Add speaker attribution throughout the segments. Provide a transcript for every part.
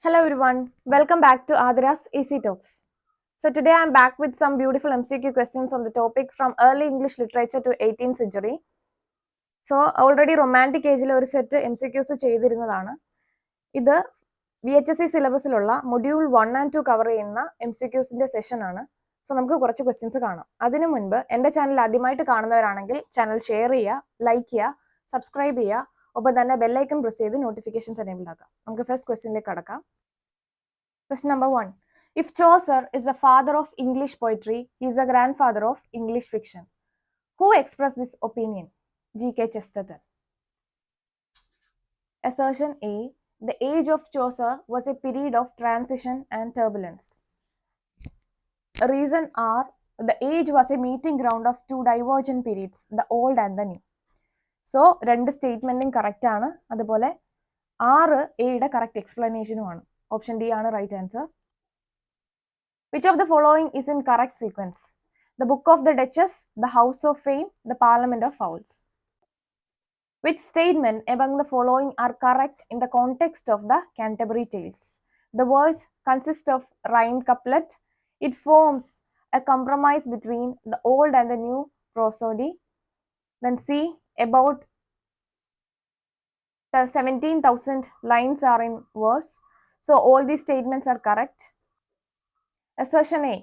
Speaker 1: Hello everyone, welcome back to athirasectalks. So today I am back with some beautiful MCQ questions on the topic from early English literature to 18th century. So already romantic age ഒരു set MCQs ചെയ്തിരുന്നതാണ്. ഇത് VHSE സിലബസിലുള്ള module 1 and 2 cover ചെയ്യുന്ന MCQസിന്റെ session ആണ്. So നമുക്ക് കുറച്ച് questions കാണാം. അതിനു മുൻപ് എൻ്റെ ചാനൽ ആദ്യമായിട്ട് കാണുന്നവരാണെങ്കിൽ ചാനൽ ഷെയർ ചെയ്യുക, ലൈക്ക് ചെയ്യുക, സബ്സ്ക്രൈബ് ചെയ്യുക, ഒപ്പം തന്നെ ബെൽ ഐക്കൺ പ്രസ് ചെയ്ത് നോട്ടിഫിക്കേഷൻസ് എനേബിൾ ആക്കാം. നമുക്ക് ഫസ്റ്റ് ക്വസ്റ്റ്യനിലേക്ക് കടക്കാം. Question number 1. If Chaucer is the father of English poetry, he is the grandfather of English fiction. Who expressed this opinion? G.K. Chesterton. Assertion A. The age of Chaucer was a period of transition and turbulence. Reason R. The age was a meeting ground of two divergent periods, the old and the new. So, രണ്ട് സ്റ്റേറ്റ്മെന്റും correct ആണ്. അതുപോലെ 6 എയുടെ correct എക്സ്പ്ലനേഷനും ആണ്. Option D ആണ് right answer. Which of the following is in correct sequence? The Book of the Duchess, the House of Fame, the Parliament of Fowls. Which statement among the following are correct in the context of the Canterbury Tales? The verse consists of rhymed couplet. It forms a compromise between the old and the new prosody. Then C, about 17,000 lines are in verse. So all these statements are correct. Assertion A.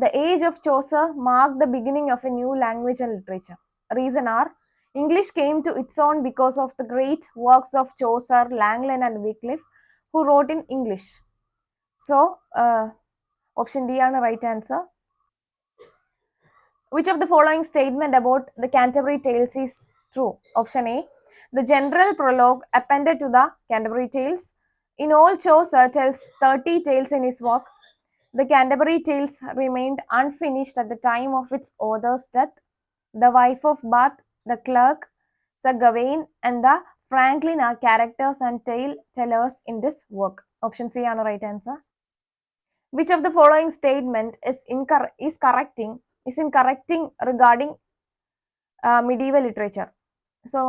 Speaker 1: The age of Chaucer marked the beginning of a new language and literature. Reason R. English came to its own because of the great works of Chaucer, Langland and Wycliffe, who wrote in English. So, option D is the right answer. Which of the following statement about the Canterbury Tales is true? Option A. The general prologue appended to the Canterbury Tales. In all, Chaucer tells 30 tales in his work. The Canterbury Tales remained unfinished at the time of its author's death. The wife of Bath, the clerk, Sir Gawain, and the Franklin are characters and tale tellers in this work. Option C is the right answer. Which of the following statement is correcting regarding medieval literature? So,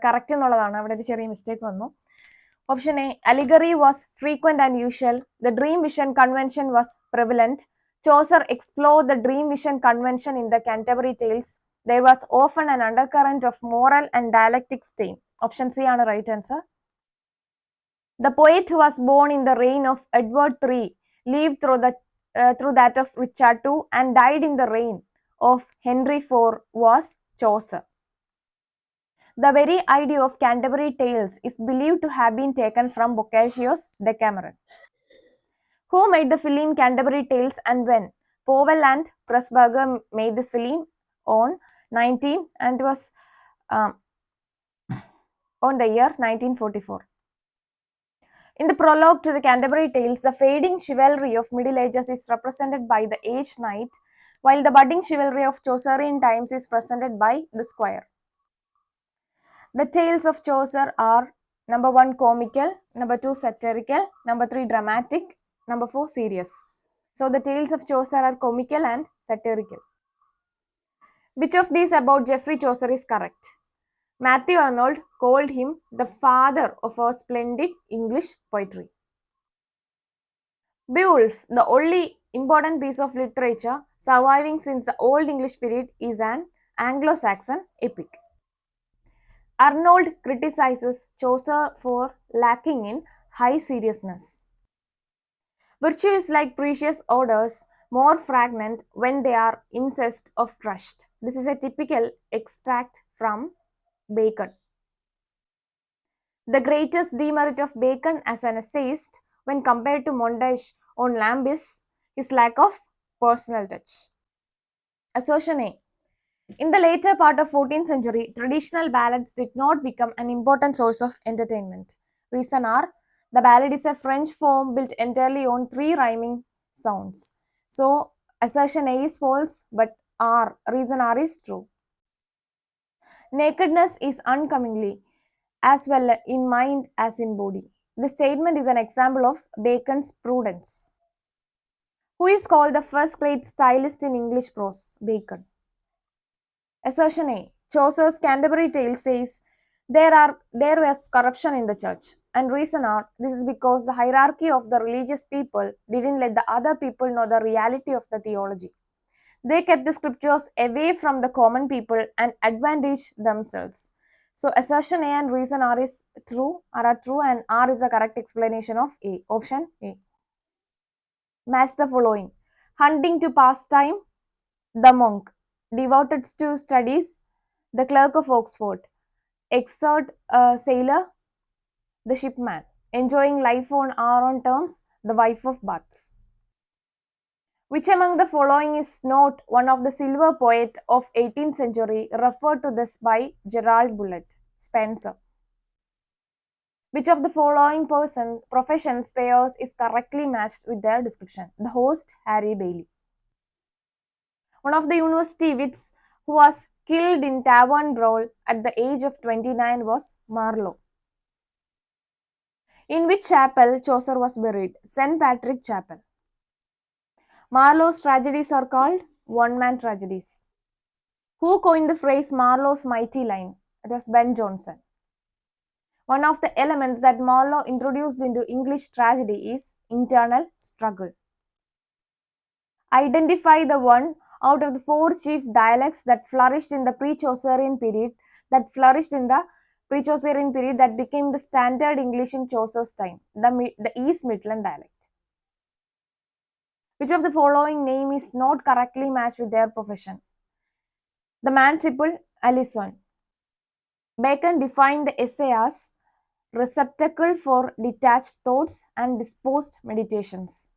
Speaker 1: correct എന്നുള്ളതാണ്. അവിടെ ഒരു ചെറിയ mistake വന്നു. Option A. Allegory was frequent and usual. The dream vision convention was prevalent. Chaucer explored the dream vision convention in the Canterbury Tales. There was often an undercurrent of moral and dialectic stain. Option C is the right answer. The poet who was born in the reign of Edward III lived through that of Richard II and died in the reign of Henry IV was Chaucer. The very idea of Canterbury Tales is believed to have been taken from Boccaccio's Decameron. Who made the film Canterbury Tales and when? Powell and Pressburger made this film on 19 and was on the year 1944. In the prologue to the Canterbury Tales, the fading chivalry of Middle Ages is represented by the aged knight, while the budding chivalry of Chaucerian times is presented by the squire. The tales of Chaucer are number 1 comical, number 2 satirical, number 3 dramatic, number 4 serious. So the tales of Chaucer are comical and satirical. Which of these about Geoffrey Chaucer is correct? Matthew Arnold called him the father of our splendid English poetry. Beowulf, the only important piece of literature surviving since the Old English period, is an Anglo-Saxon epic. Arnold criticizes Chaucer for lacking in high seriousness. Virtue is like precious odors, more fragrant when they are incest of crushed. This is a typical extract from Bacon. The greatest demerit of Bacon as an essayist when compared to Montage on Lamb is his lack of personal touch. Assertion A. In the later part of 14th century, traditional ballads did not become an important source of entertainment. Reason R. The ballad is a French form built entirely on 3 rhyming sounds. So, assertion A is false, but reason R is true. Nakedness is uncomingly, as well in mind as in body. This statement is an example of Bacon's prudence. Who is called the first great stylist in English prose? Bacon. Assertion A. Chaucer's Canterbury Tales says there was corruption in the church. and reason are, this is because the hierarchy of the religious people didn't let the other people know the reality of the theology. They kept the scriptures away from the common people and advantaged themselves. So assertion A and reason R is true, are true, and R is the correct explanation of A. Option A. Match the following. Hunting to pass time, the monk. Devoted to studies, the clerk of Oxford. Exert sailor, the shipman. Enjoying life on our own terms, the wife of Baths. Which among the following is not one of the silver poet of 18th century referred to this by Gerald Bullitt, Spencer? Which of the following professions pairs is correctly matched with their description? The host, Harry Bailey. One of the university wits who was killed in tavern brawl at the age of 29 was Marlowe. In which chapel Chaucer was buried? St. Patrick Chapel. Marlowe's tragedies are called one-man tragedies. Who coined the phrase Marlowe's mighty line? It was Ben Jonson. One of the elements that Marlowe introduced into English tragedy is internal struggle. Identify the one out of the four chief dialects that flourished in the pre-Chaucerian period that became the standard English in Chaucer's time, the East Midland dialect. Which of the following name is not correctly matched with their profession? The Manciple, Alison. Bacon defined the essay as receptacle for detached thoughts and disposed meditations.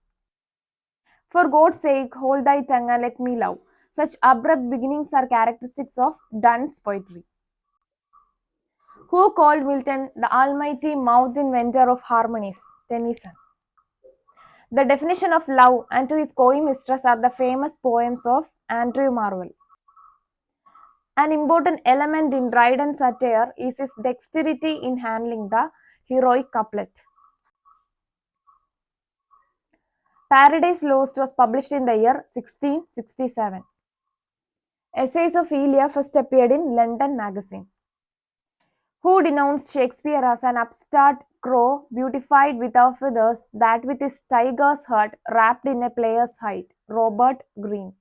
Speaker 1: For God's sake, hold thy tongue and let me love. Such abrupt beginnings are characteristics of Donne's poetry. Who called Milton the almighty mouth inventor of harmonies? Tennyson. The definition of love and to his coy-mistress are the famous poems of Andrew Marvell. An important element in Dryden's satire is his dexterity in handling the heroic couplet. Paradise Lost was published in the year 1667. Essays of Elia first appeared in London Magazine. Who denounced Shakespeare as an upstart crow beautified with our feathers, that with his tiger's heart wrapped in a player's hide? Robert Greene.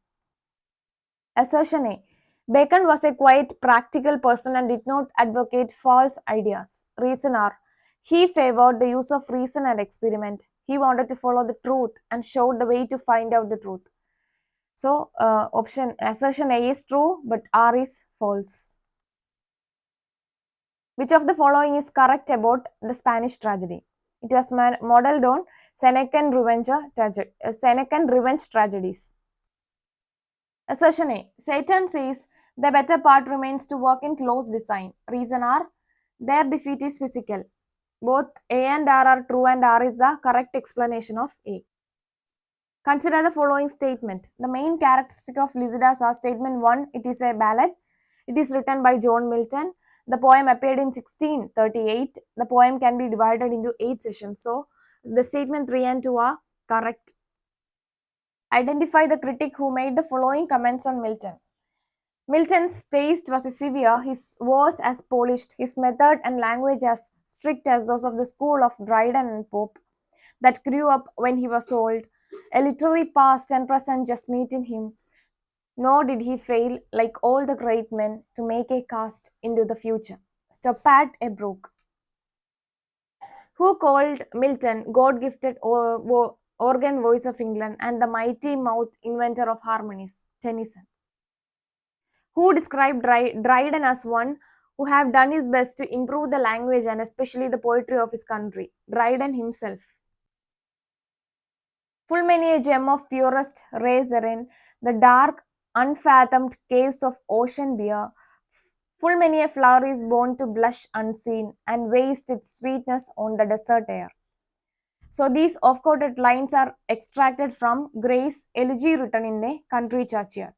Speaker 1: Assertion A. Bacon was a quite practical person and did not advocate false ideas. Reason R. He favored the use of reason and experiment. He wanted to follow the truth and showed the way to find out the truth. So, assertion A is true, but R is false. Which of the following is correct about the Spanish tragedy? It was modeled on Senecan revenge tragedies. Assertion A. Satan says the better part remains to work in close design. Reason R. Their defeat is physical. Both A and R are true and R is the correct explanation of A. Consider the following statement. The main characteristic of Lycidas are statement 1. It is a ballad. It is written by John Milton. The poem appeared in 1638. The poem can be divided into 8 sessions. So, the statement 3 and 2 are correct. Identify the critic who made the following comments on Milton. Milton's taste was severe, his verse as polished, his method and language as strict as those of the school of Dryden and Pope that grew up when he was old. A literary past and present just meet in him. Nor did he fail, like all the great men, to make a cast into the future. Stop at a brook. Who called Milton God-gifted organ voice of England and the mighty mouth inventor of harmonies? Tennyson. Who described Dryden as one who have done his best to improve the language and especially the poetry of his country? Dryden himself. Full many a gem of purest rays therein, the dark, unfathomed caves of ocean bear. Full many a flower is born to blush unseen and waste its sweetness on the desert air. So these off-quoted lines are extracted from Gray's elegy written in a country churchyard.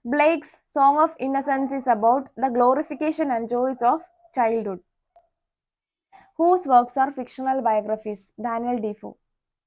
Speaker 1: Blake's Song of Innocence is about the glorification and joys of childhood. Whose works are fictional biographies? Daniel Defoe.